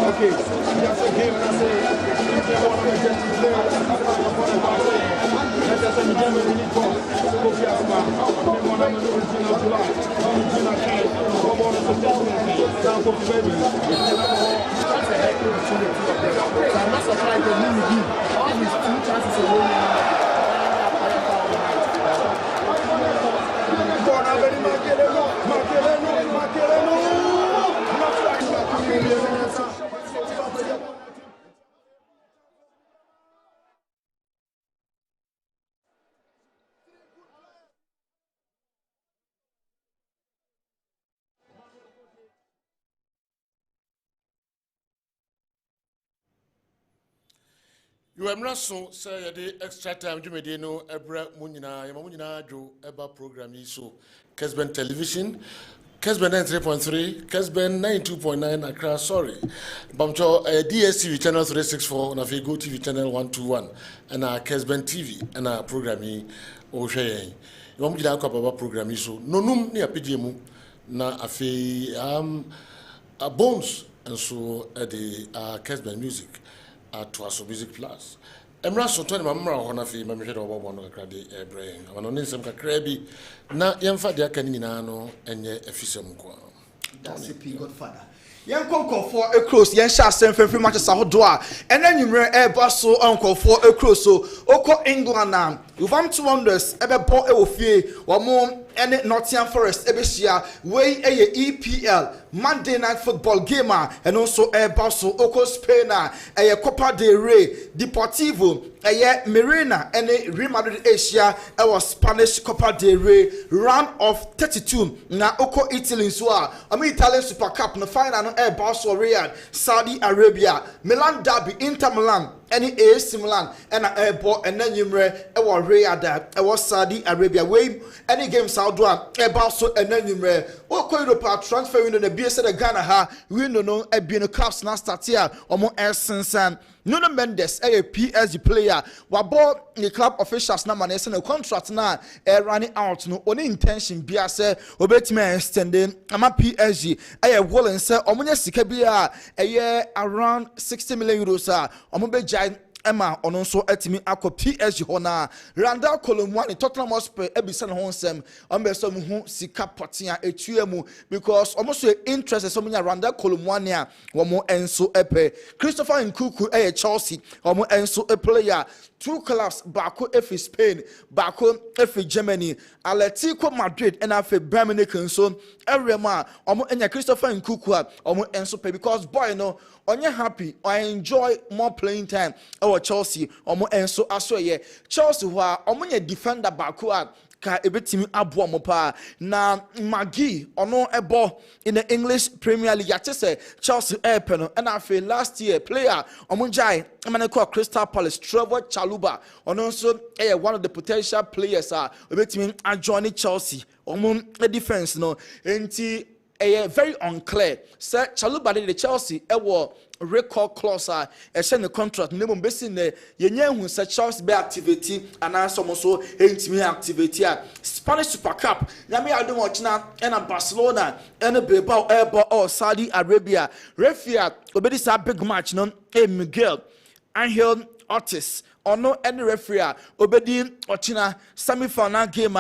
Okay, just a game and I say, if you want to get to play, I'm going to just a game we need to go to Asma. We want to do it in July. We do not care. We want to suggest it. Now for baby. That's a heck of a I'm not surprised that we give all these 2 chances away. You am not so say the extra time you may know Ebra Munina Joe Eba program so Kessben television, Kessben 93.3, Kessben 92.9 Accra, sorry. Bamcho DSTV channel 364 and Go TV channel 121 and our Kessben TV and our programming O'Shea. You want me to about program so no num near PGMU na afi bones and so at the Kessben music. To us music plus. Emra so twenty mamra hona fi mamhwe do bobo no kakra de ebrehim. Amano ne nsem kakra bi na yemfa de aka ni nyina no enye afisem ko. That's a Godfather. Young concord for a cross, young shas and free matches ahodoa, and then you may ever so uncle for a cross. So, Oko England now. You've come to wonders, ever bought a fee, or more, and Nottingham Forest, Ebesia, way a EPL, Monday night football gamer, and also a Basso, Oko Spaina, a Copa del Rey, Deportivo, a Marina, and a Real Madrid Asia, our Spanish Copa del Rey, round of 32. Now, Oko Italy, so I'm Italian Super Cup, no final. Basso Riyadh, Saudi Arabia, Milan Derby, Inter Milan, any AC Milan, and a airport, and then you may Riyadh, Saudi Arabia. Way any game Saudi, Basso, and then you may Europa transfer in the BS Ghana. Ha, we know a being a cups now start here, or more essence and Nuno Mendes, a PSG player, wabo the club officials now man a contract now running out no only intention be as obetime extending ama PSG a wall and say omunya sika bia a year around 60 million euros omobejai Emma on also etimi akọ PSG hona Randall Colomwani Tottenham Hotspur ebisa ho nsem ambeso mu hu sika potia etuemu because almost interest so many Randall Colomwani a womo enso epe Christopher Nkuku Chelsea womo enso a player 2 clubs Bako F Spain Bako F Germany Atletico Madrid and F Bayern Munich so everyone womo enya Christopher Nkuku a womo enso pe because boy no onye happy I enjoy more playing time our Chelsea omo enso asoye Chelsea wa omo nye defender Bako ka ebetimi abo mo pa na Magi ono ebo in the English Premier League yate say Chelsea airpen and afi last year player omo jai amaneko Crystal Palace Trevor Chalobah ono so one of the potential players ebetimi join Chelsea omo defense no enti very unclear. Sir Chalobah the Chelsea record clause a send the contract name besi ne yenye hu say Chelsea be activity and also so entimi activity Spanish Super Cup nyame ado ochina na Barcelona and Bilbao or Saudi Arabia refia obedi sa big match no Miguel Angel Ortiz ono any referee obedi ochina semi-final game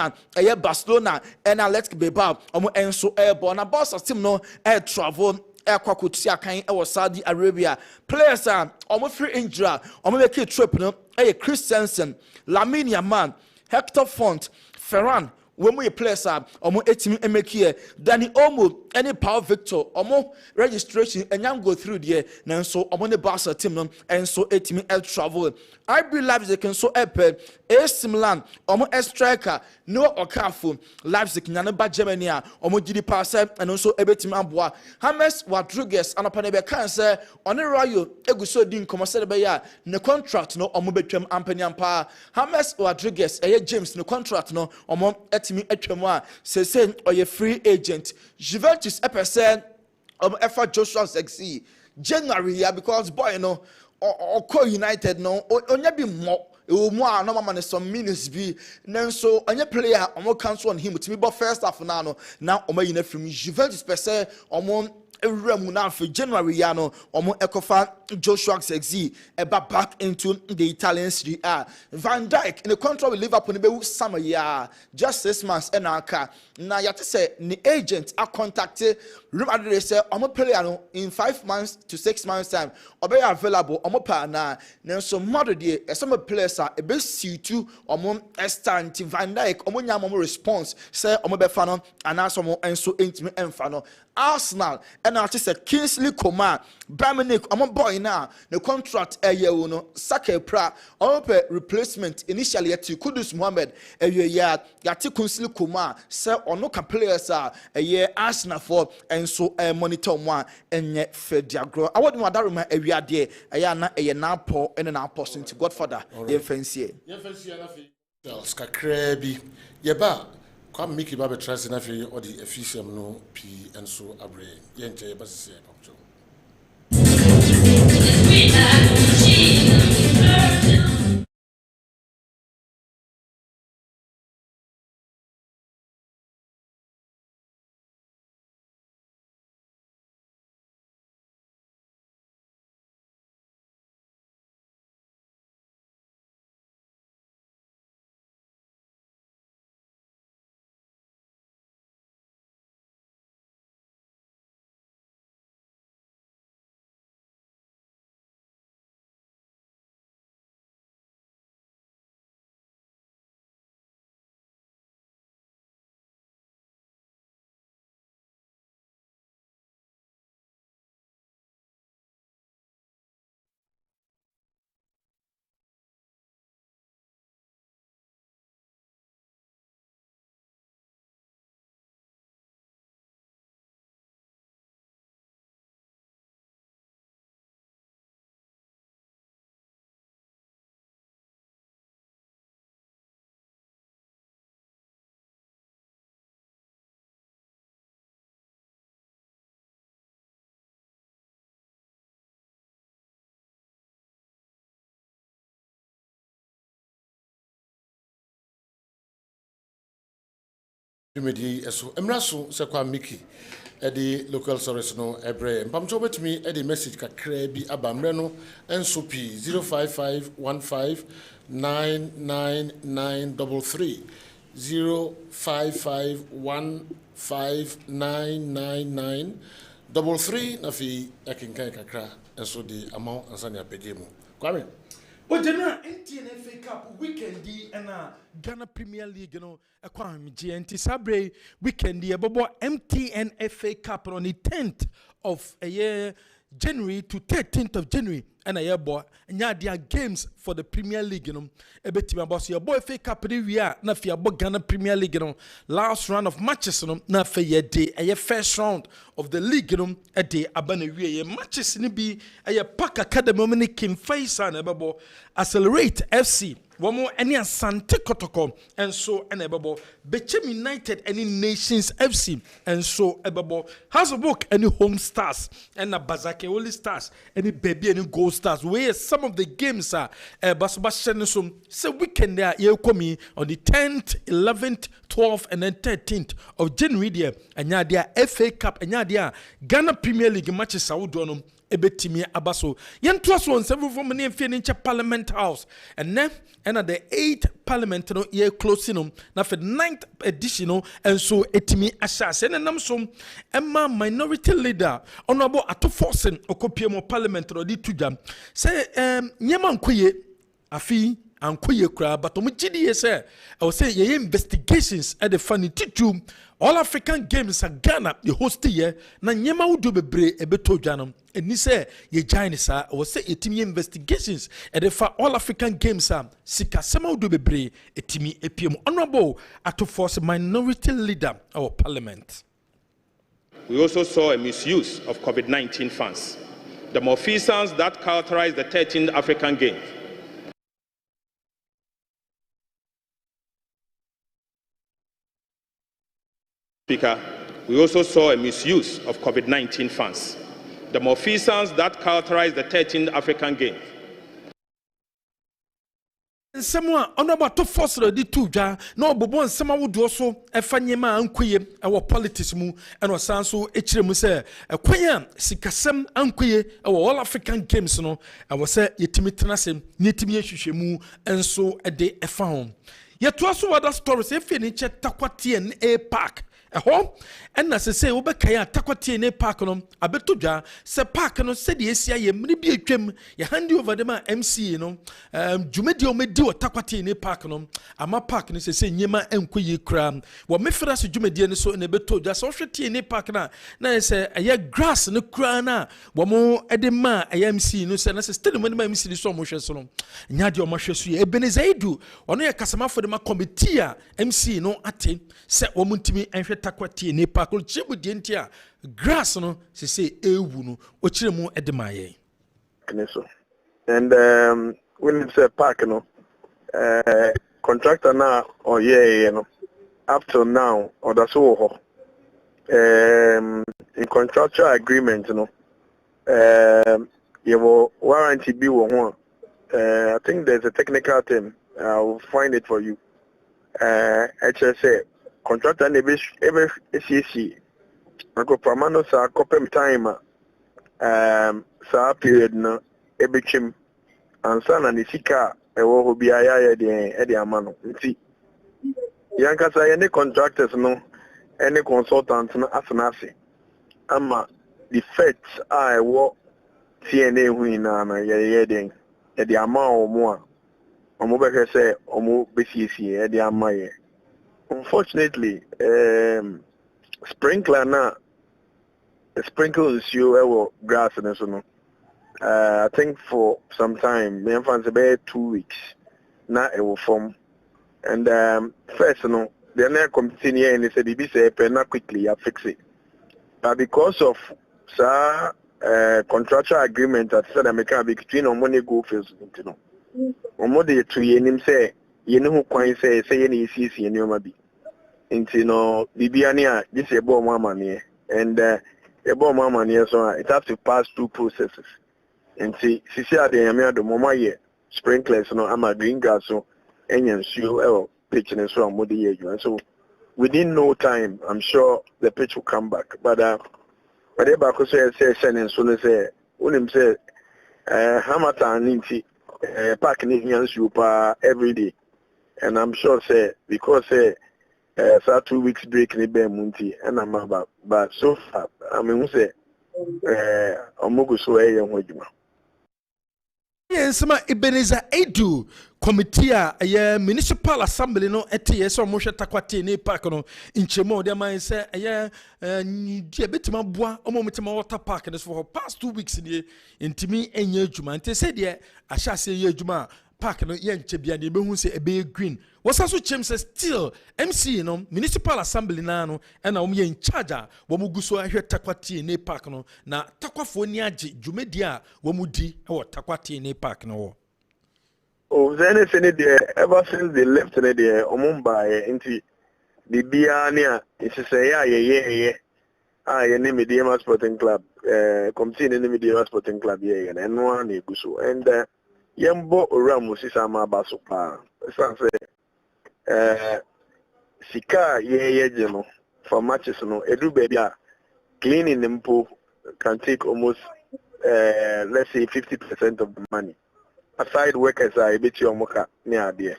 Barcelona and Athletic Bilbao omo enso airborne na boss team no air travel kwakutia kan Saudi Arabia players omo free injury omo make trip no Christensen Lamine Yamal Hector Font Ferran when we players omo etimi emeki Danny Olmo any Paul Victor omo registration and go through there na so omo ne Barca team no and so etimi air travel I believe they can so epe AC Milan omo striker no Okafu Leipzig nyane ba Germany omo gidi pass and also ebetimi aboa James Rodriguez anopane be kan say oni Rayo eguso din komose be ya ne contract no omo betwam ampani ampa James Rodriguez James no contract no omo etimi atwam a say oye free agent Juventus epe Efa Joshua Zexi January because boy or United no onya bi mo no mama some minutes be so onye player omo cancel on him to me but first half now omo yina from Juventus per se omo ewura for January yano omo ekofa Joshua Zexi eba back into the Italian Serie A. Van Dijk in the contract with Liverpool ne be summer year just 6 months and aka na yate say the agent a contacted Real Madrid say omo player no in 5 months to 6 months time obe available omo pa na so Madrid dey some players are e be suitu omo stand Van Dijk omo nya omo response say omo be fa no ana omo enso entimi emfa no Arsenal and I say Kingsley Coman Bayern omo boy na the contract year no Saka pra omo replacement initially at Kudus Mohammed year yate Kingsley Coman say ono ka players are a year Arsenal for and so monitor one enye fediagro I want to adaruma ewia de eya na eye na po ene na apostle to Godfather ye fancy na fi skakra bi ye ba kwa miki ba betrase na fi or the official no p and so abre ye nche ba sese pamcho Medi eso emraso se kwa miki edi local service no ebre mpamcho betimi edi message kakra bi abamre no enso p 0551599933 0551599933 na fi akinkan kakra enso di amount ansani apegemu kwame But general MTN FA Cup weekend and Ghana Premier League, you know, a crime GNT Sabre weekend, MTN FA Cup on the 10th of a year, January to 13th of January, and a year boy, and yeah, there are games for the Premier League, you know. A bit of boss, your boy FA Cup, we are not for your Ghana Premier League, you know. Last round of matches, you know, not for your day, a first round of the league, you know, a day, a matches in be a pack academy, Kim Faison, a babo, Accelerate FC. One more any Asante Kotoko and so and ebabo Bechem United any Nations FC and so ebabo House of Book any Home Stars and a Bazake Oli Stars any Baby any Gold Stars where some of the games are Basbashanisum so weekend there you come on the 10th 11th 12th and then 13th of January there and yadia FA Cup and yadia Ghana Premier League matches Saudonum ebetimi abaso yentoa so on several from near finish Parliament House and then and at the 8th Parliament no year closing na for 9th edition and so etimi asase and nam so emma minority leader honorable Atoforsen okopiem Parliament no di tuja say nyema nkoye afi ankoye kra but omugidi say I will say ye investigations at the funny titu All African Games are Ghana the host here na nyema wudu bebre ebeto dwanom eni say ye giant sa I will say etimi investigations at the All African Games are sika sema wudu bebre etimi epiem honorable Atoforsen minority leader of Parliament. We also saw a misuse of COVID-19 funds, the malfeasance that characterized the 13th African Games. Speaker, we also saw a misuse of COVID-19 funds, the malfeasance that characterized the 13th African Games. Someone on about to foster the two jar, no, but one summer would also a funny man, queer, our politics mu, and was so each say, a queer, sikasem, unqueer, our all African games, no, I was say, yetimitanasem, nitimi, and so a day a found. Yet, also other stories, if you need takwati and a park. And as I say, Obekaya takwati ne park no abetuja se park no said the Asia ye mribi etwem ye hand over them MC no dwumedi o medi o takwati ne park no ama park no se nyema enkoyi kra wo mefra so dwumedi ne so ne betuja so hwete ne park na se eye grass no kra na wo mo edema MC no se na se still mo MC so mo hwe so no nya de o mo hwe so ye Ebenezaidu ono ye kasama for the committee MC no ate se wo muntimi enhwe takwati ne park lo chibu dientia grass no se ewu no o chire mu edemaye so and when it's a park no contractor now or you know up till now or that's all in contractual agreement you know you will warranty be one I think there's a technical term I'll find it for you HSA contractor every CC ako pamano sa kopem time sa period no ebetwem ansa na nisika ewo ho bia ya de amano nti yanka sa ye contractors no any consultants no asenase ama the facts I wo TNA hu ina na ye den e de ama omo a omo be say omo be CC e de ama ye. Unfortunately, sprinkler na sprinkles you grass and so no. I think for some time, me and about 2 weeks, na it will form. And first, no, the next committee and they said, "If say na quickly, I fix it." But because of contractual agreement that said American between on money go first, you know, on money to him say. You know who can say any CC in your mabi. Into no Bibiania, this is a bomb money, and a bomb money, so it has to pass through processes. And see, CC the Amia the Moma ye, sprinklers, no, I'm a green grass, so any you pitching and so on, Modi and so within no time, I'm sure the pitch will come back. But whatever I could say, and soon as say, William said, Hamatan, Ninti, parking in super every day. And I'm sure say because say 2 weeks break in the munti and I'm about but so far I mean say omogo so e yan hojuma. Yes, ma Ebenezaidu committee a municipal assembly no ete so mo hwe takwati ne park no inchemo de man say dia betima boa omo metima water park no for past 2 weeks ne intimi enya adwuma ante say de ahya say ye adwuma park no ye nche bia de behu say ebe green wasa so chem say still MC no municipal assembly na no e na ye in charge a wo mu guso ahwe takwati ne park no na takwafo ni age dwumedi a wo mu di e wo takwati ne park no wo. Oh, then it's in there ever since they left in there omumba into the biania it's say yeah I name the Sporting Club committee name the Sporting Club and one guso and Yambo Ramos is a mabaso pa. Sika ye for matches no edu baby cleaning them can take almost let's say 50% of the money. Aside workers are a bit your mocha near there.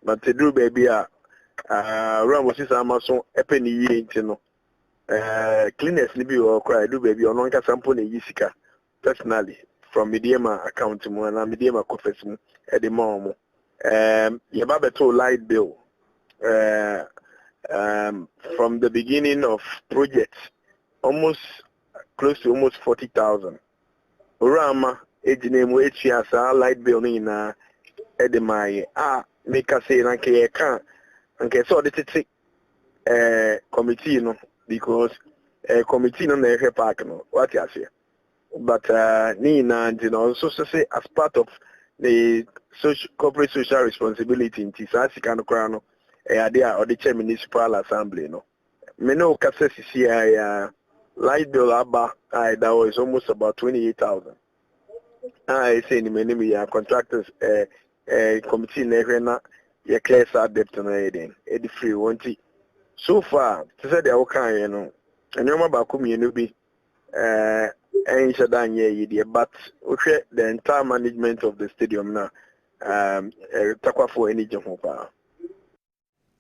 But to do baby Ramos is a mason a penny you know. Cleaners libi or cry do baby or non sample yisika personally. From Mediama account to and Mediama confession at the moment. Yababeto light bill from the beginning of projects, almost close to almost 40,000. Urama ejinemu echiasa light bill na edemaye make us say nanke can anke so the committee no because committee no na park no what you say. But Nina, you know, so say as part of the corporate social responsibility in Tisasi Crown, there or the chair municipal assembly, no. Meno Cassesi light bill abba that was almost about 28,000. I say in many contractors committee na ye clear debt no eden edi free wonti so far to say the okay no enyoma ba ko mienu bi but okay the entire management of the stadium now takwa for any jumpa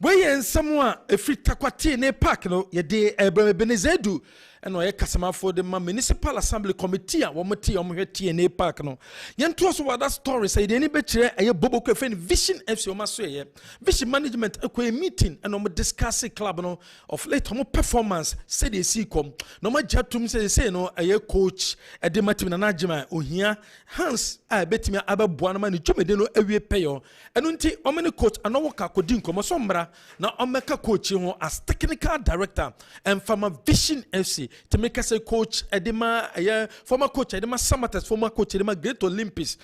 Boyen somewhere a free takwati ne park no ye de Ebenezedu and no kasama for the municipal assembly committee a womati omhweti ne park no yento so wada story say de ni betire eye bobo kwefen vision FC omaso ye vision management akwa meeting and no discuss club no of late omo performance say de see come no ma jatum say no eye coach e de matim na najima ohia Hans a betimi abeboa no ma ne dwomede no awie peyo eno nti omene coach anowoka kodi nkomo so mbra na omeka coach ho as technical director and from vision FC to make us a coach edema former coach edema Samatas former coach edema Great Olympics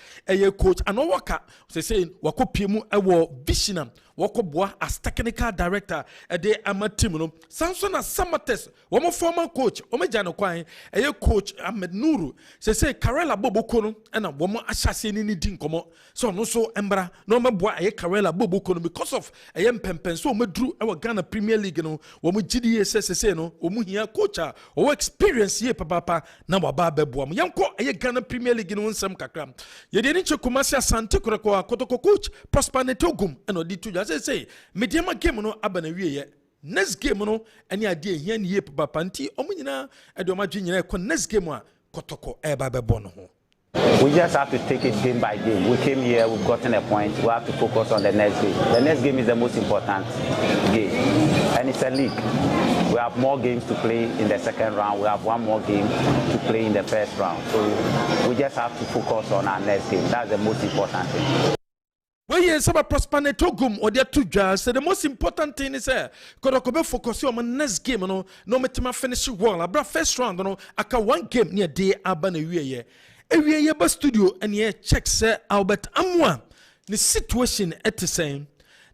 coach and waka say wako piemu ewo vision wako boa as technical director de ama team no Samson as Samatas womo former coach omeja no kwan coach Ahmed Nuru say Karela Boboko no na womo ahyase ni di nkomo so no so embra no meboa Karela Boboko no because of mpempen so medru ewo Ghana Premier League no womo GDA say no womo hia coach o experience ye papa na waba beboa yanko Ghana Premier League no nsem kakra ye de ni chekumasi Asante Kotoko Kotoko coach Prosper Netogum and odi tuja say mediama game no abana wiye next game no ani ade hia ni ye papa nti omunyina ade omadwe nyina ko next game a Kotoko eba bebo no ho. We just have to take it game by game. We came here, we've gotten a point. We have to focus on the next game. The next game is the most important game. And it's a league. We have more games to play in the second round. We have one more game to play in the first round. So we just have to focus on our next game. That's the most important thing. Well, yes, about Prosper Netogum or their two jars. So the most important thing is Kodokobe focus on my next game. No metima finish well. Abra first round. No, aka one game near day abana ye. Every year studio and ye check say Albert Amwa. The situation at the same.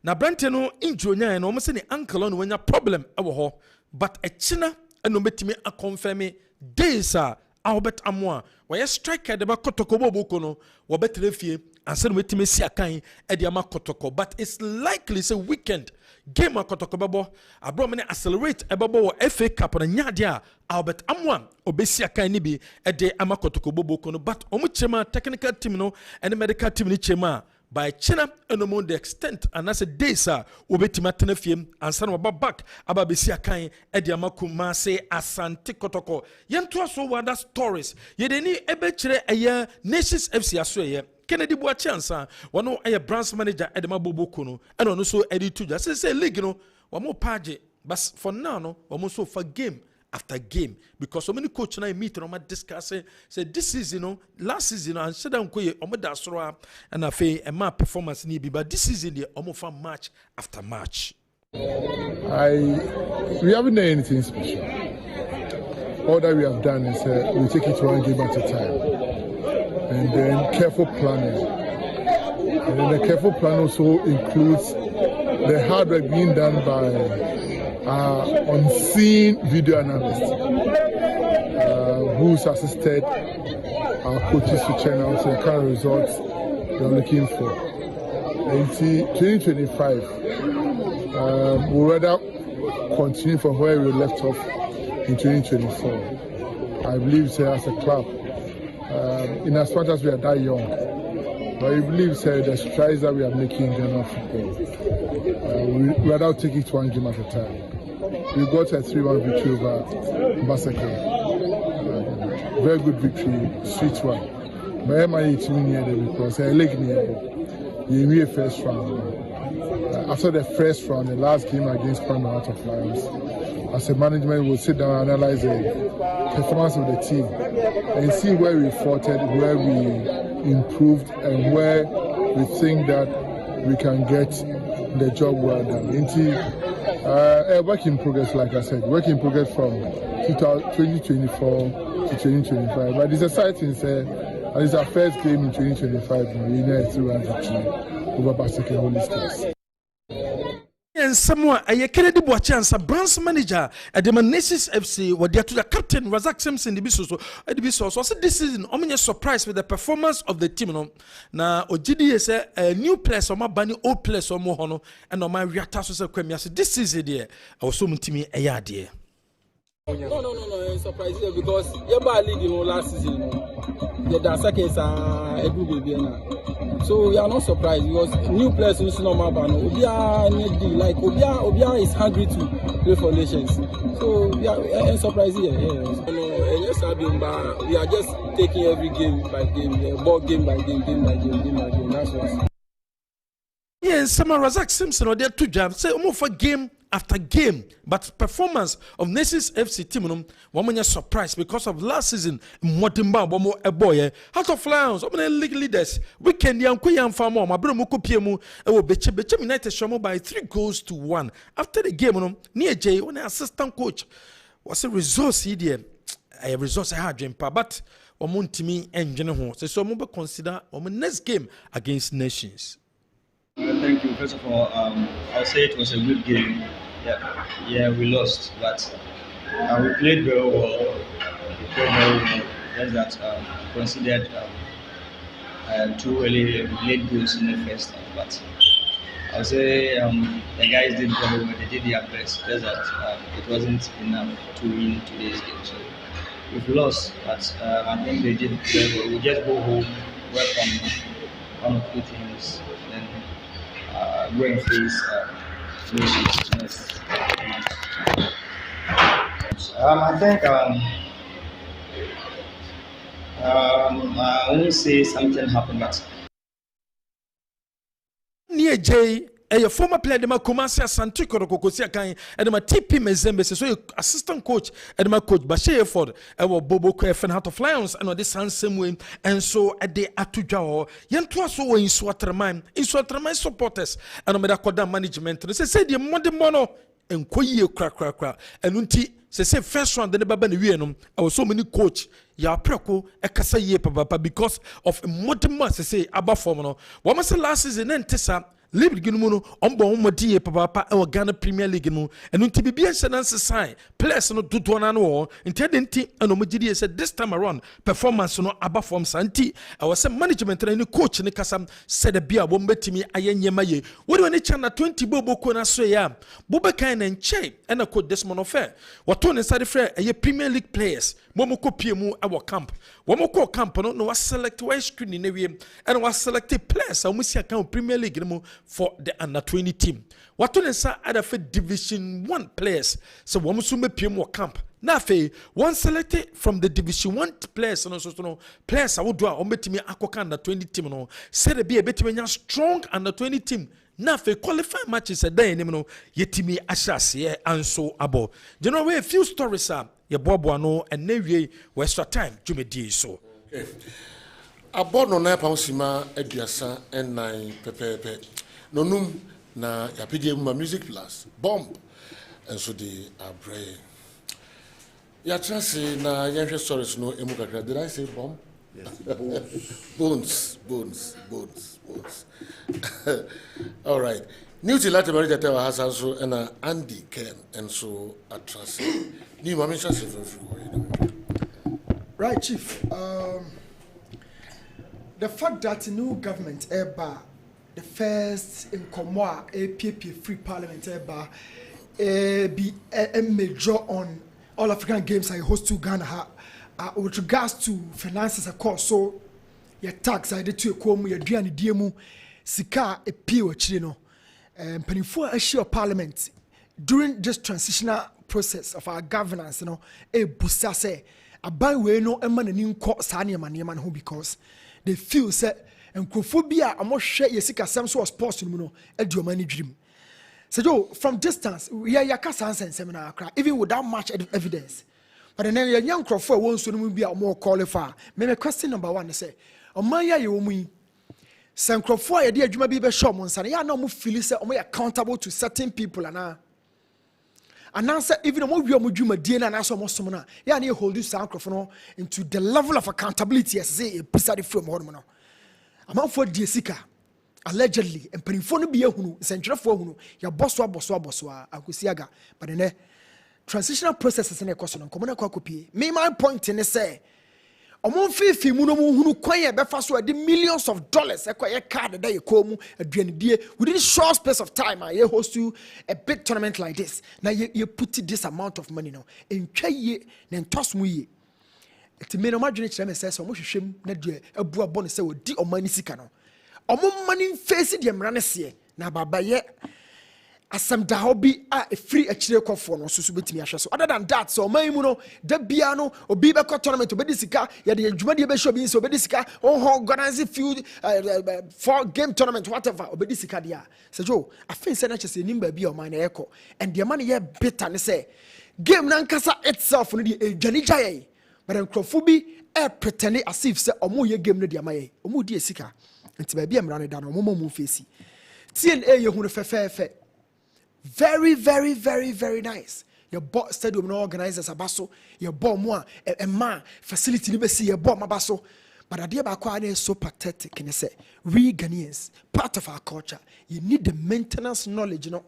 Na Branteno injury and almost any uncle on when your problem our but a china and no metime a confirm days Albert Amwa. Why a striker the Kotoko Bobokono or better fee and send with me see a kind Ediama Kotoko. But it's likely it's a weekend game a Kotoko Babo. A bromane accelerate a Babo FA Cup on a Nyadia Albert Amwa Obesia Kainibi a day Amakotoko Bobokono. But Omuchema technical team no and the medical team ni Chema. By China and no the extent and as a day sir obetima tenefiem and son of back ababesia kan ediamakuma say Asante Kotoko yento so wada stories ye de ni ebekire eye Nations FC aso ye Kennedy Boachansa wono eye branch manager edema Boboko no and ono so edi tuja say league no wamo page but for now no wamo so for game after game because so many coach na meet no ma discuss say this season no last season and said nkoye omo da soro and afei e ma performance ni bi but this season the omo fa match after match. We haven't done anything special. All that we have done is we take it one game at a time and then careful planning, and then the careful plan also includes the hard work being done by unseen video analyst who's assisted our coaches to channel out the kind of results they're looking for. In 2025, we'll rather continue from where we left off in 2024. I believe as a club, in as much as we are that young, but I believe the strides that we are making in Ghana football, we rather take it one game at a time. We got a 3-1 victory over Basaka. Very good victory, sweet one. But I'm not near them because I like near first round. After the first round, the last game against Prime Out of Lions, as a management will sit down and analyze the performance of the team and see where we faltered, where we improved, and where we think that we can get the job well done. Work in progress, like I said, work in progress from 2024 to 2025. But it's exciting, and it's our first game in 2025. We know 3-1 victory over Basaka Holy Stars. And somewhere a Kennedy Boachans, a branch manager at the Nations FC, where they are to the captain Razak Simpson, the Bisso. So this season, I'm surprised with the performance of the team. Now, OGD is a new place or my bunny old place or more honor, and on my Riatasus this season, dear, I was so me a yard, dear. No, it's surprising because you're leading last season. The second a good baby. So we are not surprised because new players who's not my banner. Obia is hungry to play for nations. So we are surprised here. Yes, we are just taking every game by game, ball game by game, game by game. That's what. Yeah, some Razak Simpson or there two jobs say almost for game after game, but performance of Nations FC team, one surprised because of last season. Motimba, one more a boy, Heart of Lions, league leaders. Weekend young Kuyan Farmer, my brother Mukopiemu, Beche United Shomo by 3-1. After the game, near Jay, when the assistant coach was a resource here, a resource I had dream, but Omuntimi and General. So we consider our next game against Nations. Thank you. First of all, I'll say it was a good game. Yeah, we lost, but we played very well. Just that considered 2 early late goals in the first half. But I'll say the guys did very well. They did their best. Just that it wasn't enough to win today's game. So we've lost, but I think they did very well. We just go home, work on one or two things, then go and face next match. I think I won't say something happened, but near Jay, a former player, the Makumasi Santico Kokosia Kai, and my TP Mezembe, so assistant coach, and my coach Bashir Ford, our Bobo Kwef and Heart of Lions, and this handsome way, and so at the Atujao, Yantuaso in Swaterman supporters, and Medakoda management. They said the Monday Mono and Koye crack, and Unti. Say first round the baba ni I was so many coach ya preko e kasa ye papa because of modern say aba form no what say last season ntesa league no no ombo modi ye papa e Ghana Premier League no enu nti bibia sense sign players no dodo na no nti eno mogidi say this time around performance no aba form santi I was say management na ni coach ni kasa said the bia bo mbetimi ayanyema ye we do ni chana 20 bobo ko na so ya bobe kan na nche ena coach Desmond Ofe wato ne side frɛ ɛyɛ Premier League players momo ko pie mu ɛwɔ camp wɔmo ko camp no was select why screen na wiem and was selected players a musi account Premier League no for the under 20 team wato ne sa ada for Division 1 players so wɔmo so mepie mu wɔ camp na fe one selected from the Division 1 players no players a wodo a ɔmbetimi akɔka under 20 team no said be a betimi nya strong under 20 team na fe qualifying matches a day no yetimi ahyase anso abo general way a few stories are ye bobo no and newie we extra time jumedi so abo no na pausima aduasa en9 pepepe nonum na yapige mu music plus bomb and so the abre ya chance na yenhwe stories no emu kakra did I say bomb yes bones all right new to Latin America tell has also and Andy Ken and so a trust new mama chance right chief the fact that new government the first in Comoa APP free parliament be a major on all African games I host to Ghana with regards to finances of course so your tax I did to come your duani diemu sika a pio chino penifo issue of parliament during this transitional process of our governance a busa say abai we no ema nani nko saa nneema ho because they feel say enkophobia amohwe yesika sem so sports no eduomani dwirim so from distance we are yakasa seminar even without much evidence but then your young crofo won so no bi a more qualify me question number 1 say omanya ye omu sankrofo a ye de adwuma bi be show mo nsa ya na mo feel say omo accountable to certain people and answer even omo wi omo dwuma die na na so omo som na ya na ye hold you sankrofo no into the level of accountability as say e pisade from ho no amanfo die sika allegedly and penifo no be ehunu sentwerefo ehunu ya boso akusiaga but the transitional processes na ekoso no komo kwa kopie me my point ne say omon fifi mu no mu hunu kwan ye befa so ade millions of dollars ekoye card da ye komu aduanedie within short space of time ye host you a big tournament like this now you put this amount of money now entwa ye na ntos mu ye eti me no madwene kire me say so mo hwehwem na de abu abo ne say odi omani sika no omon mani face de mra ne se na baba ye asem da hobi a free akire kofo no so betimi ahwe so other than that so man mu no da bia no obi be tournament obedi sika ye de adwuma de be show bi so obedi sika organize few for game tournament whatever obedi sika dia se jo afin se na chese nimba bi o man na eko and the man ye bitter ne say game na nkasa itself no de adwani jaye but enkrofo bi pretend as if say omo ye game no de amaye omo di sika nti ba bia mra ne da no omo mu face TNA ye hu no fefefe very, very, very, very nice. Your bought stadium no organizers abaso, your bought more a man facility never see your bought mabaso. But idea about is so pathetic and say we Ghanaians, part of our culture, you need the maintenance knowledge, you know.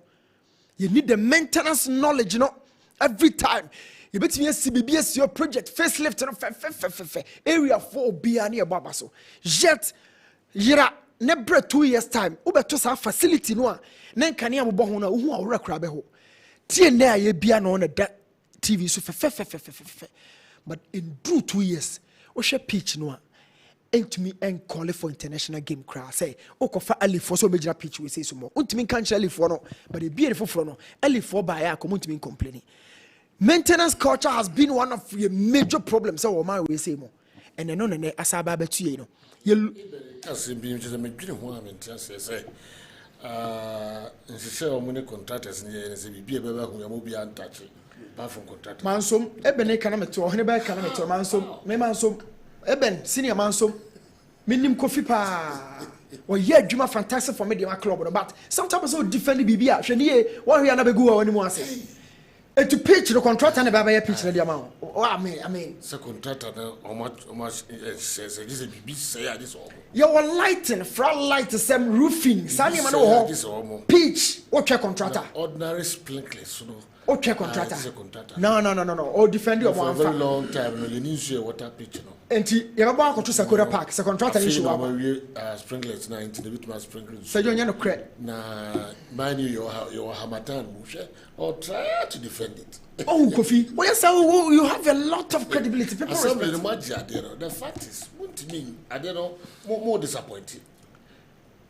You need the maintenance knowledge, you know. Every time you bet me CBBS your project facelift area 4 be near babaso. Jet yira never 2 years time. Ube to sa facility no. Nen kania mo ho na hu awura kra be ho tie na ye bia no na da TV so fe but in 2 years o hwe pitch no a entumi en call for international game kra say o ko fa alifo so mejira pitch we say so mo untumi kan chale alifo no but the beautiful fro no alifo ba ya ko untumi complaining maintenance culture has been one of your major problems so o man we say mo and no na asaba ba tue no ye asimbi mcheze medwini ho amenti say nse omune contractors ni se bibie beba hu yamobi antache ba from contractor mansom ebene kana meto ohne ba kana meto mansom eben senior mansom minim kofi pa o ye adwuma fantastic for me the club but sometimes so defend bibia hwe ne ye wo hwe na begu wa wanimu ase to pitch the contractor na baba ye pitch na the amount I mean se contractor na almost says this bibi say at this your lighting front light some roofing sani man wo pitch what check contractor ordinary sprinklers no o check contractor no o defend your one for a very long time no you need to water pitch no enti ye ba ba ko to Sakura Park se contractor ni show sprinklers na into the bit my sprinklers so you no credit na mind you your Hamatan or try to defend it. Oh, Kofi, well, yes, you have a lot of credibility. People the fact is, to me, I don't know, more disappointed.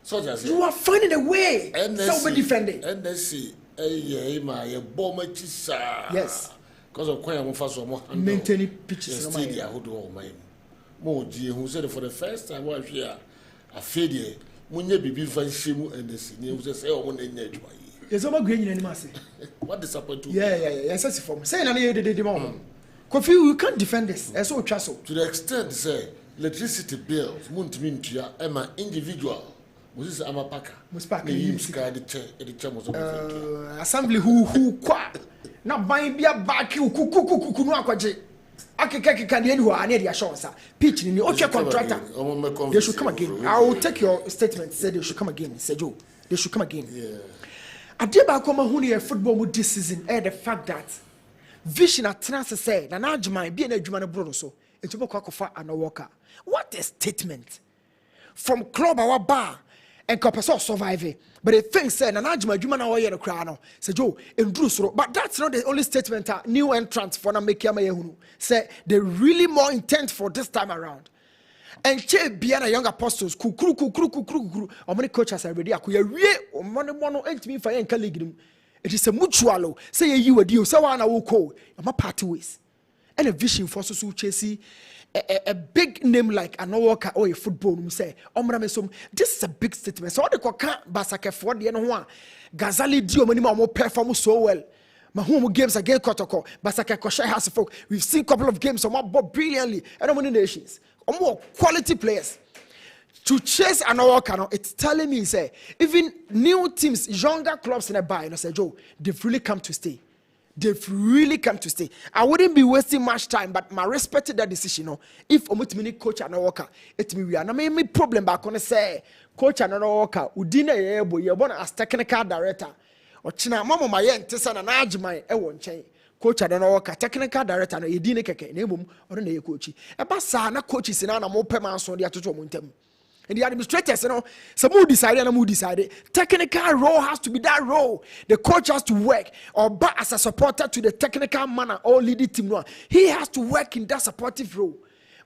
So just you are finding a way. So be defending. And they see, my bomber yes, because of quite a first one maintaining pitches. Who do all my more who said for the first time was here a failure. When you be shimu and the senior was say, oh, yes, I'm green in any what disappointed? Yeah, yes, from saying I need the moment. Kofi, you can't defend this. As so chasso. To the extent, say, electricity bills, Muntimintia, Emma individual. Was this Amapaka? Muspaka, him sky the chair was assembly who qua. Now buying beer back you kuku. Akeke can you are near the assurance. Pitch in the Ocha contractor. They should come again. I will take your statement. Say they should come again. Say Joe. They should come again. Yeah. Adiba koma huni football mu this season the fact that vision at trans say na adwuma be na adwuma no bro so etubo kwa kofa anowoka. What a statement from club our bar and person survive but the thing say na adwuma na woye no kra no say Joe enduru soro but that's not the only statement new entrants for na make am yehunu say they really more intent for this time around. And che bia young apostles kukuru omani coaches already akuya wie omani mono entimi fa yen ka league it is a mutual say you wadi say wa na wo ko am party ways and a vision for so chesi a big name like Anowoka or a football say omra mesom this is a big statement so the koka basake for de no ho a Gazali di omani ma perform so well home games against Kotoko basake ko share house folk we've seen a couple of games some brilliantly and omani nations more quality players to chase another cano. It's telling me say even new teams, younger clubs in a buy, and I say Joe, they've really come to stay. They've really come to stay. I wouldn't be wasting much time, but my respected that decision. No, if Omutimini coach and worker, it me we are. Now me problem back on say coach and worker. Udina yebo you're born as technical director. Or China mama my yen tesa na najma e won chain. Coach and worker technical director no yedine keke nebum or na coach. E ba sa na coaches na na mo pema so dia toto muntem. And the administrators, some who decided and who decided. Technical role has to be that role. The coach has to work, or but as a supporter to the technical manner or leading team. He has to work in that supportive role.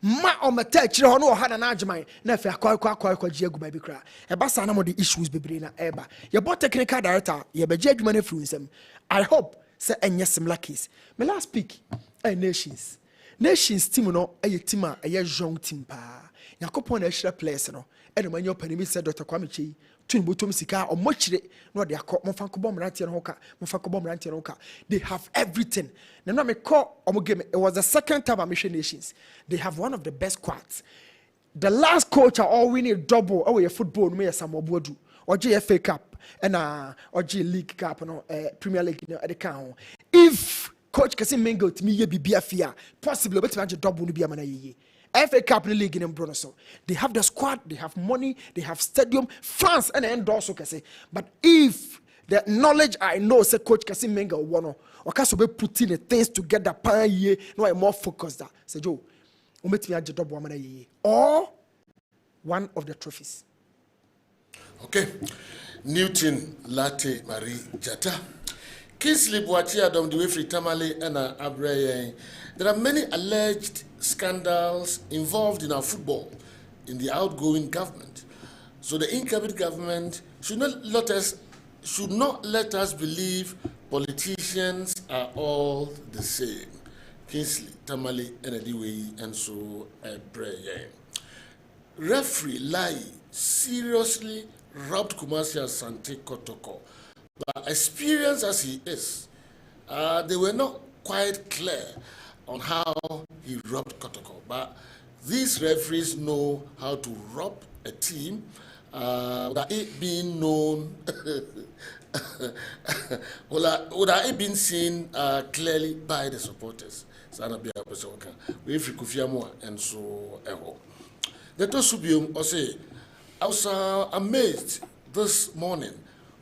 Ma or match, you know, had an argument. Never quite Diego baby cry. A bassa no the issues be brain eba. Your both technical director, you be judgment influence them. I hope, say, and yes, some luckies. My last pick, nations. Nations team, no, a team, a young team pa. Yakopon extra players no and when your penny said Dr. Kwamichi twin butum sika or much no they are called Mofankobom Rantian Hoka Mofankobom Rantian Hoka. They have everything. Now me call game. It was the second time at Mission Nations. They have one of the best squads. The last coach are all winning double your football me some Bodu or FA Cup and or G League Cup no Premier League at the count. If Coach Kessben Mengo to me be fear possibly but imagine double be a man. FA Cup league in Bruno. They have the squad, they have money, they have stadium, fans and endorse okay. But if the knowledge I know say Coach Kessben Mengo wano or can be putting the things together pan ye no I more focused that. Say Joe, umet me aje double amana ye or one of the trophies. Okay. Newton Latte Marie Jata. Kingsley Boachi Adam Duwefri Tamale and Abreye. There are many alleged scandals involved in our football in the outgoing government. So the incoming government should not let us believe politicians are all the same. Kingsley Tamale and Ediwe and so Abreye. Referee Lai seriously robbed Kumasi Asante Kotoko. But experienced as he is, they were not quite clear on how he robbed Kotoko. But these referees know how to rob a team without it being known, without it being seen clearly by the supporters. And so, the Tosubium also, I was amazed this morning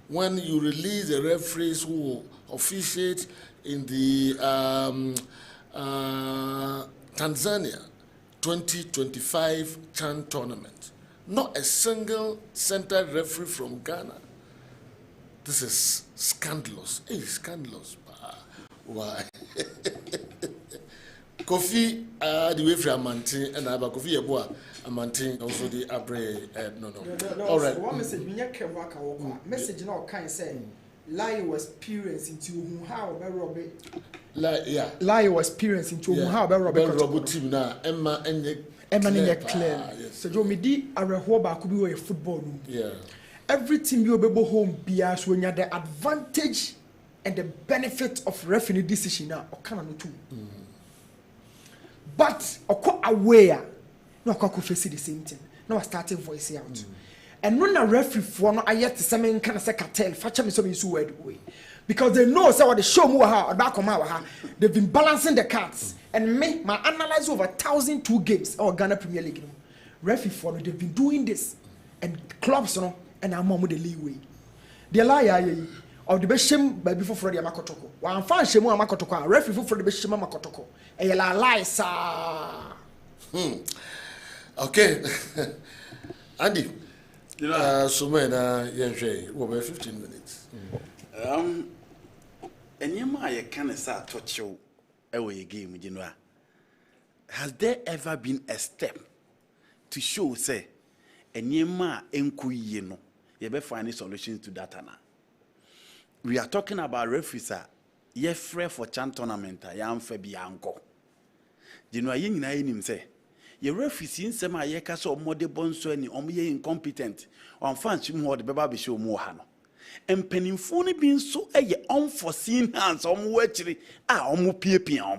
when you release the referees who officiate in the Tanzania 2025 CHAN tournament. Not a single central referee from Ghana. This is scandalous. Hey, scandalous. Why? Kofi, the way from Amantin and Abba Kofi Yeboah, Amantin also the Abre. No. All right. One message, message now can say, lie was experience into how about Robert. Lie was experience into how about Robert team now. Emma clear. So Joe Midi a rehoba could be a football room. Yeah. Every team you be home bias when you have the advantage and the benefit of referee decision now or can not too. But aware, no could face the same thing. No starting voice out. And when a referee for no I yet some kind of say cartel, fetch me some so way. Because they know so what the show more or back on they've been balancing the cards. And me, my analyze over 1,002 games or Ghana Premier League. Referee for no, they've been doing this. And clubs no, and I'm on with the leeway. The liar of the best shame by before Freddie Makotoko. One fan shame Makotoko, referee for the best shame Makotoko. And you lie, sir. Okay. Andy, so many, over 15 minutes. And you might kind of start touch you away game, you know. Has there ever been a step to show, say, and you might you know, you better find solutions to that now? We are talking about referees, ye free for CHAN tournament, yam febi anko. You know, yin na him say, ye referees in some ye cast or mode bonso any ye incompetent, on fans you more the baby show more hano. And penny being so unforeseen hands on wetchery, pie.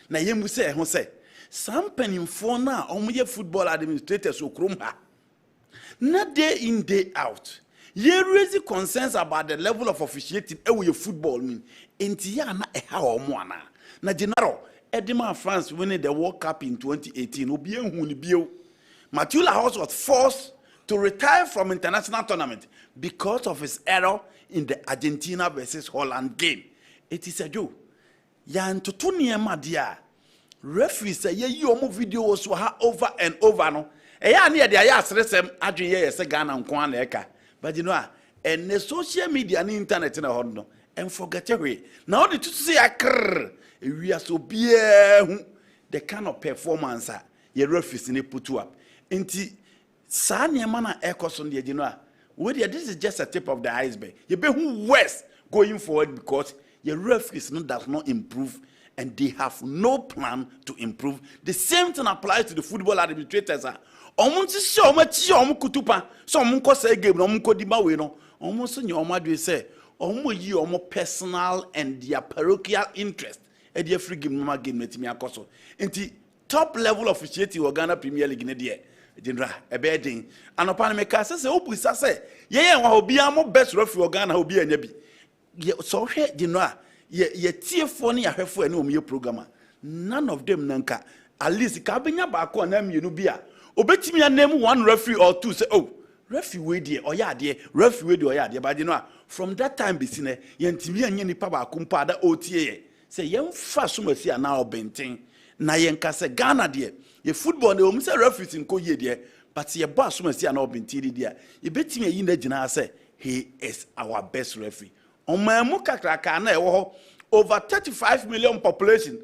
Na ye mu say, some penny for now, ye football administrators who crumba. Not day in, day out. ye raise concerns about the level of officiating e football mean enti ya na eha omo ana na general Edema France winning the World Cup in 2018 obi ehun ni bio Mathieu Lahoz was forced to retire from international tournament because of his error in the Argentina versus Holland game. It is a joke. Yan to niema dia. Referee say ye omo videos wa over and over no. Eya na dia ya asresem adwen ye se Ghana nko ana eka. But you know and the social media and internet na hod no. And forget away. Now the to say akr we are so the kind of performance ye referees ni put up. Inti sa niema na ekoso de you know. This is just a tip of the iceberg. You be who worse going forward because your referees does not improve and they have no plan to improve. The same thing applies to the football administrators. Almost so much kutupa, so munko say game, no munko di bawe no. Almost in your mother say, almost personal and their parochial interest. And their free game no game let me akoso. Inti top level officiating or Ghana Premier League ne General ebedin anopa me ka se obusa se ye wa obi am best referee Ghana obi anya bi so hwe general ye tiefo ne ahwefo ene omiye program none of them nanka at least ka benya ba ko na mienu bi a obetimi ya name one referee or two say oh referee we dey oya ade referee we dey oya ade ba general from that time be sine ye ntimi anya nipa ba ko mpa da otie ye say ye mfa so masi ana obenten na ye nka se Ghana de ye football na o say referees nko ye de but ye boss so see an obintiri de ye betimi yi na gina say he is our best referee omamu kakraka na e wo over 35 million population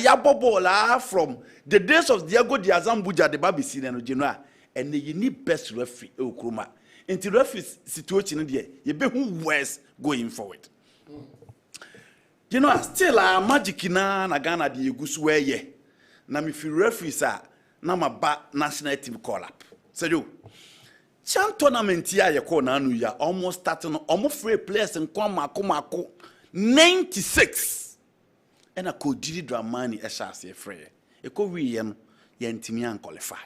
ya bobola from the days of Diego Diazambuja de babisi no general and you need best referee e okroma into referee situation de ye be who worse going forward you know still magic na Ghana de egusu where ye na me fi referees na ba national team call up. So you chan tournament ya ye call na anu ya almost starting almost free players in mako 96 and a ko Didi Dramani e sha se free. E ko wi ye no ye ntimi an qualify.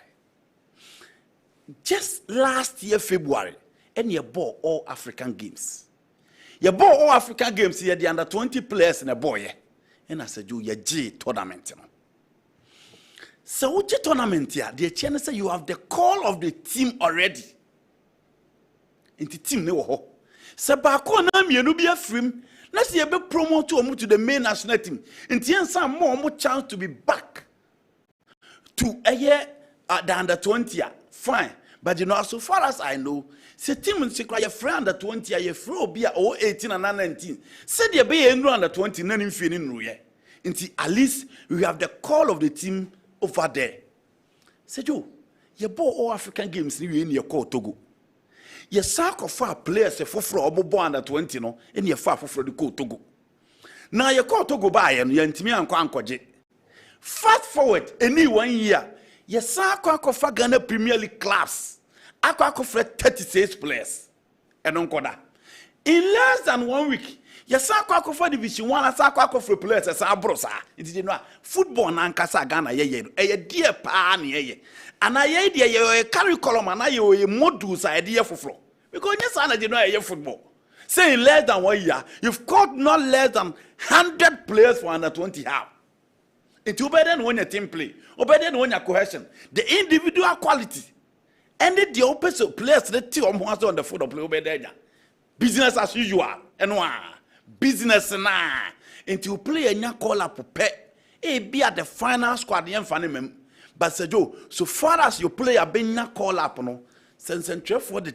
Just last year February and ye bought all African games. Ye bought all African games here the under 20 players in a boy and I said you ye G tournament no. So which tournament here? The channel say you have the call of the team already. In the team ne wo ho. Se ba ko na mienu bi afrim. Na se be promote to the main national team. In the some more chance to be back to a year the under 20 fine. But you know, so far as I know, se team in secret your friend under 20 ye fro be or 18 and 19. Said ye be under 20 none in feeling no ye. Until at least we have the call of the team over there. Say you bought all African games in your call Togo. Your sack of far players for obo under 20 no in your far for the call Togo. Now you call Togo by and you intimi and kwankoje. Fast forward any 1 year, your sack of Ghana Premier League clubs. Akwa for 36 players. And on in less than 1 week. Yes, I for division 1 as I for players as a brosa. It is no football na nkasa Ghana ye dear pa na ye. And I ye curriculum and I modules idea for floor. Because yes, I did not hear football. Say in less than 1 year, you've caught not less than 100 players for under 20 half. It's better when your team play, or better when your cohesion, the individual quality, and the opposite players that team on the foot of play business as usual, and one. Business na into play a nya call up pet be at the final squad yen fanim but Joe so far as you play a nya call up no sense for the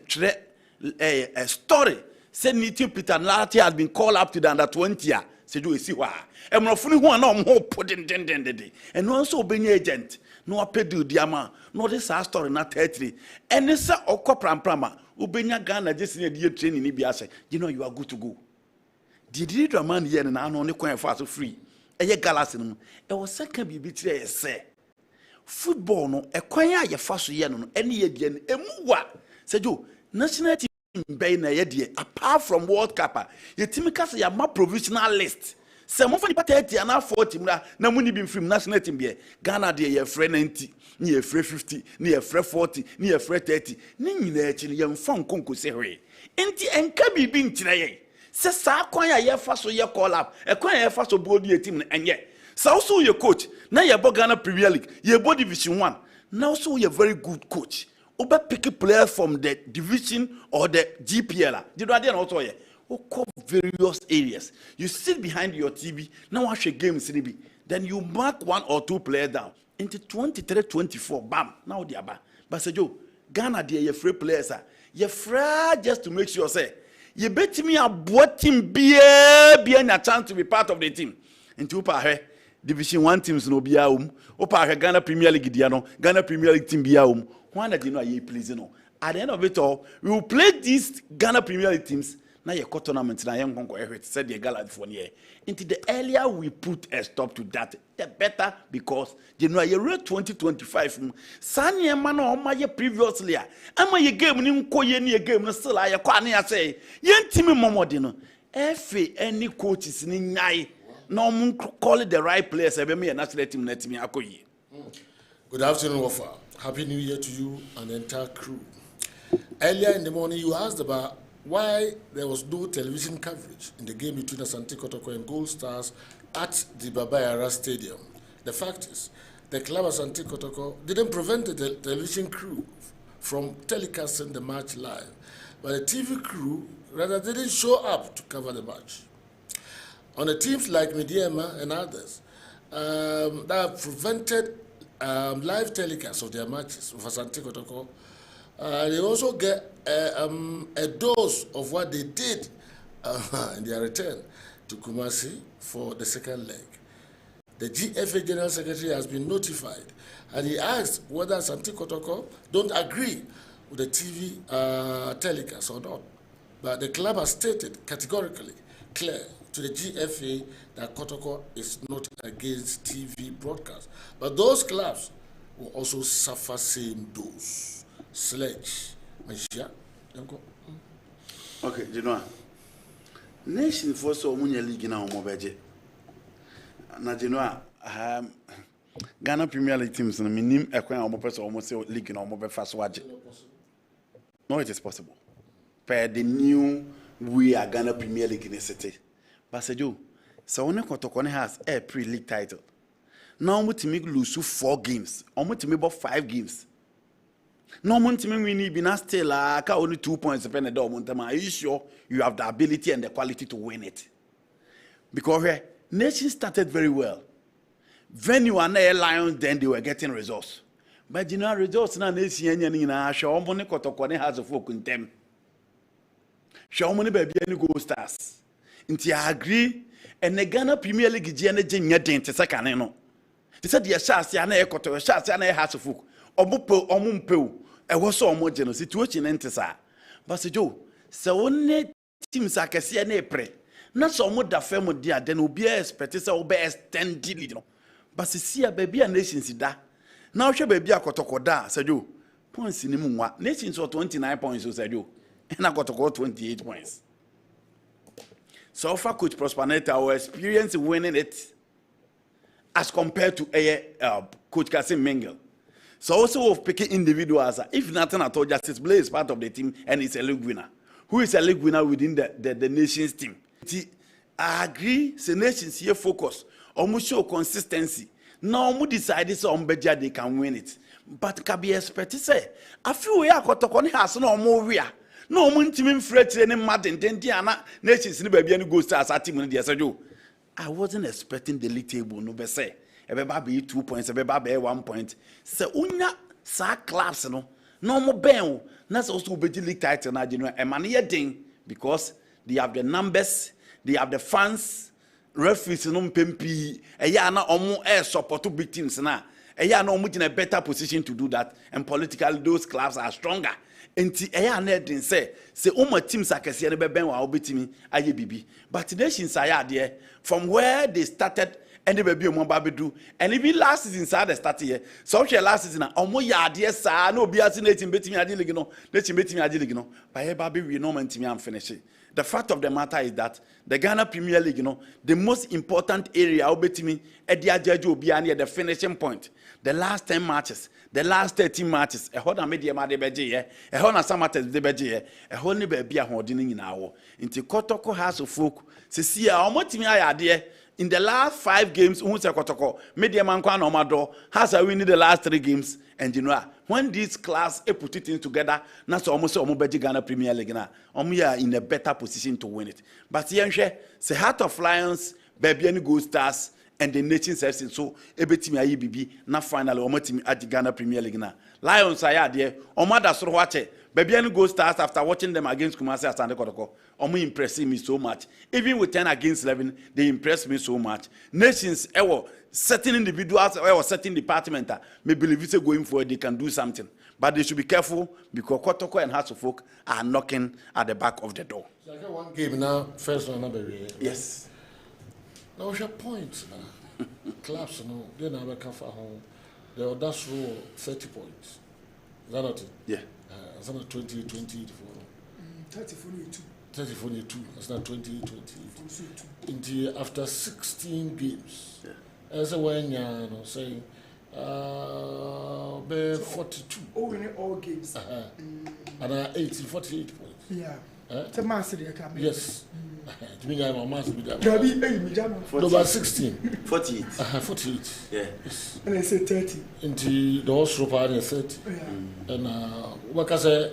a story said Niti Peter Nlati had been called up to the under 20 year Joe is see why and no funny one no more put in day and also being agent no pedu diama no this story not 33 and this okopram prama ubenya Ghana just in the training ni biase you know you are good to go. Didi Dramani yen na no ne kwan fa so free eye galaxy no e wo second bibi tire say football no e kwan a ye fa so ye no ene ye die no emuwa sejo national team be na ye die apart from World Cup ye timi ka say ya ma provisional list Se mo fa nipa 30 and 40 na mo ni bi from national team be Ghana de ye frɛ 90 ni ye frɛ 50 ni ye frɛ 40 ni ye frɛ 30 ni nyina achi ni ye mfa nkonko se hwe enti enka bibi nkyerɛ ye se saa kwan ya ye fa so ye call up kwan ya ye fa so board ye team enye sa also ye coach na ye bo Ghana Premier League ye bo Division 1 now also ye very good coach oba pick players from the division or the GPL did I na also ye various areas. You sit behind your TV, now watch a game, then you mark 1 or 2 players down. Into 23, 24, bam, now they are back. But say, Joe, Ghana, they are free players. You're free just to make sure, say, you bet me a what team be a chance to be part of the team. Into Division 1 teams no be Opa Ghana Premier League diano, Ghana Premier League team be Why not you know ye please no? At the end of it all, we will play these Ghana Premier League teams. Na ye tournament na young gongo said the gala for year. Into the earlier we put a stop to that, the better because you know you rate 2025. Sanya man on my previously. Am ye game ni koye ni game no still I kwani say. Yen timi momodino. FA any coaches ni nyai. No mun call it the right players. Ebe me national team let me akoye. Good afternoon, Wafa. Happy New Year to you and the entire crew. Earlier in the morning you asked about why there was no television coverage in the game between Asante Kotoko and Gold Stars at the Baba Yara Stadium. The fact is, the club Asante Kotoko didn't prevent the television crew from telecasting the match live, but the TV crew rather didn't show up to cover the match. On the teams like Mediema and others, that prevented live telecasts of their matches with Asante Kotoko, they also get a dose of what they did in their return to Kumasi for the second leg. The GFA General Secretary has been notified, and he asked whether Asante Kotoko don't agree with the TV telecast or not. But the club has stated categorically clear to the GFA that Kotoko is not against TV broadcast. But those clubs will also suffer same dose. Sledge. Okay, you know. Nation for so many league now, Mobeje. Na you know, Ghana Premier League teams na minim ekwan almost almost league na almost fast watch. No, it is possible. Per the new we are Ghana Premier League in the city. But say you, so when Kotoko has a pre-league title. Now we to make lose 4 games. Almost to make about 5 games. No one to me we need be not still only 2 points depending on the Are you sure you have the ability and the quality to win it? Because nation started very well. Venue and the Lions, then they were getting results. But you know results now nation and show money Kotoko has a folk in them. Show money baby any Gold Stars. Until I agree and the Ghana Premier League Jenya dent second no. They said the shots ya na Kotoko shots ya na has a folk. Omumpeu was so homogeneous situation entesa. But Joe, so only teams are Cassia ne pre. Not so much da femo dia, then will be expected to obey extended. But see a baby and nations da. Now she baby a Kotoko da, said you. Points in the nations or 29 points, said you. And I got to go 28 points. So far, Coach Prosperity, our experience winning it as compared to Coach Kasim Mengel. So also of picking individuals, if nothing at all, Justice Blay is part of the team and is a league winner. Who is a league winner within the nation's team? I agree, the nations here focus, almost show consistency. Now, we decide this on Beja, they can win it. But can be expected to say, a few years Kotoko has no more rear. No one team fret any Martin, then Diana, nations in the baby and go stars at team in the Sajo. I wasn't expecting the league table, no be say. Everybody 2 points, everybody 1 point. So unya sa class no more ben. That's also be league title na general. And money thing because they have the numbers, they have the fans, referees no pempi. Eya na omo support to big teams na. Eya na omo in a better position to do that. And politically those clubs are stronger. Enti eya na den say omo teams akese ne be ben wa obetimi aye bibi. But nations are there from where they started. And the baby do and even last season inside the start here. So last season omo yard yes sir no be as in betting adiligi no let him betting adiligi no by baby we no man team am finish the fact of the matter is that the Ghana Premier League, the most important area, the finishing point, the last 10 matches, the last 13 matches, a whole media madebeje, a whole samates de beje, a whole baby a holding in our into Kotoko House of Folk, Cecilia, or Motimi idea. In the last 5 games, Kotoko, Media Mankwan Omado has a win in the last 3 games. And when this class put it in together, that's almost almost Ghana Premier League now. We are in a better position to win it. But the Heart of Lions, Baby Gold Stars, and the Nations FC. So, Ebetimi IBB, na finally, Omotimi at the Ghana Premier League now. Lions are there. Omada Sorwache, Baby Gold Stars after watching them against Kumasi and Kotoko. Omo impressing me so much. Even with 10 against 11, they impressed me so much. Nations, certain individuals or certain departments may believe it's going forward, they can do something. But they should be careful because Kotoko and Hearts of Folk are knocking at the back of the door. So I got one game now, first one, number. Yes. Now, what's your point? Clubs, they never come for home. The audacious rule, 30 points. Is that not it? Yeah. It's not 20, 20, 30 for you too. 30 for you too. It's not 20, 20. After 16 games, as a when you're saying, 42. Oh, in all games. And 48 points. Yeah. It's a massive. Yes. To me, I'm a massive. Number 16. 48. 48. Yeah. Yes. And I say 30. Into the horse rope are 30. And what can I say?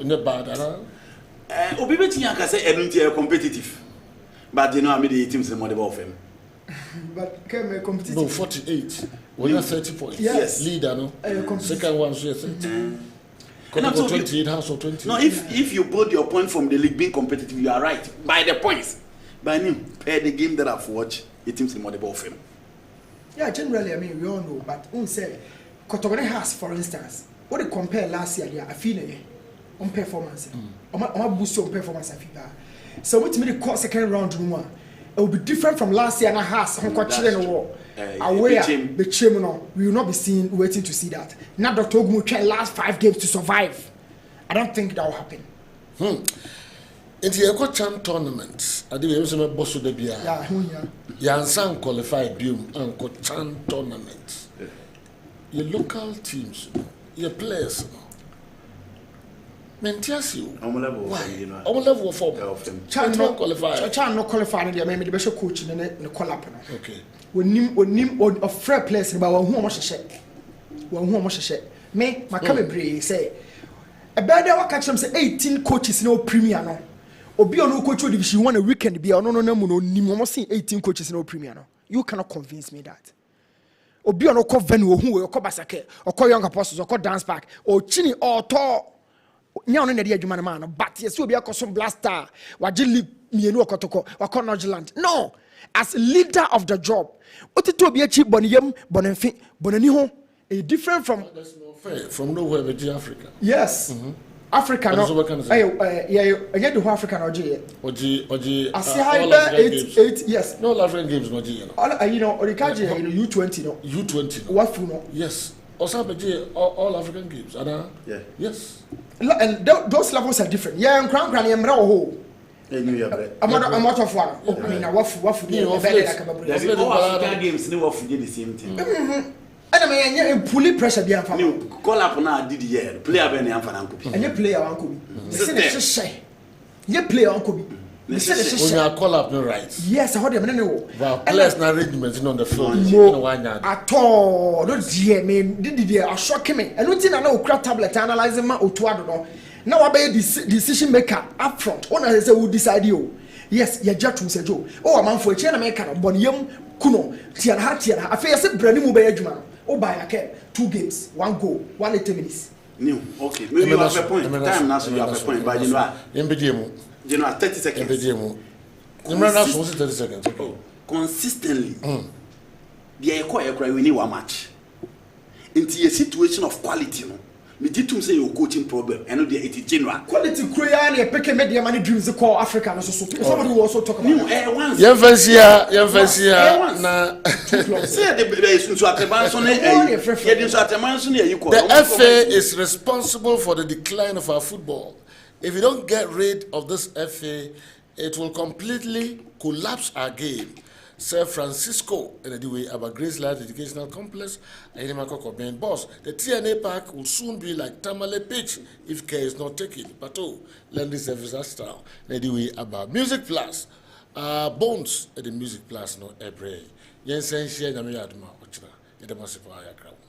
In the bad, Obibeti can say everything competitive. But I made the teams the money of him. But can competitive? No, 48. We have 30 points. Yes. Leader, no? Second one, so 30. And 28 house or 20. No, if you build your point from the league being competitive, you are right. By the points. By him, per the game that I've watched, it seems the money of him. Yeah, generally, I mean, we all know, but say, Kotogone has, for instance, what they compare last year, I feel on performance. On boost on performance, I feel. So, what made the second round, it will be different from last year and a half. I'm quite chilling the war. Aware, the chairman, we will not be seen waiting to see that. Now, Dr. Ogun will try last 5 games to survive. I don't think that will happen. In the Eco-Chan tournament, I did a boss of the beer. Yansan qualified Bium and Eco-Chan tournament. Your local teams, your players, Mentiasio. On level of form. Chan not qualified. Chan not qualified. They made the best coach in the collapse. Okay. When nim a fair place about who must share. Who must share. Me, my cabin say. A bad hour catch them say 18 coaches no premier no. Obi no coach division 1 a weekend be no nim 18 coaches no premier no. You cannot convince me that. Obi no call venue who or call basake or call young apostles or call dance park or chini or tall. Nya no na dey adwuma man but yes obi akoso blaster wagili mienu okotoko wakọ Nordland. No, as leader of the job otito obi achi boniyam bonenfi bonani ho a different from nowhere but Africa. Yes. Africa no yeah the whole African oji eight yes no African games no ji orikaje U20 no U20 wafu no yes also all African games yeah yes and those levels are different yeah nkran yemra ho I'm out of one. Opening a wafu African games no wafu the same thing. And I mean, pulley pressure be am call up now did the player be am fan anko bi. And you player anko bi. You player anko bi. When you are call up no right. Yes, I heard them no. But players na arrangement on the floor. At all. No dear me did I shock me. And no thing na no crack tablet analyzing ma otu ado. Now I be decision maker up front. One say who decide you. Yes, you just say Joe. Oh, man for a chain maker bon yam kuno tian ha I feel say brand new be adwuma. Oh, by a 2 games, 1 goal, 180 minutes. New, okay. Maybe you have a point. Time now, so you have a point. But you know, 30 seconds. You know, 30 seconds. Consistently, the Echo we need one match. Into a situation of quality, no. Me did to say your coaching problem, and the 80 general quality. Korean, a pick media money dreams the call Africa. Somebody will also talk about once. Young Fancy, na. The FA is responsible for the decline of our football. If you don't get rid of this FA, it will completely collapse our game. Sir Francisco, in the way about Grace Life Educational Complex, and Makoko boss. The TNA Park will soon be like Tamale Pitch if care is not taken. But lending service style. In the way about Music Plus, Bones at the Music Plus no every. Yensen share Namia Adma, which is the massive crowd.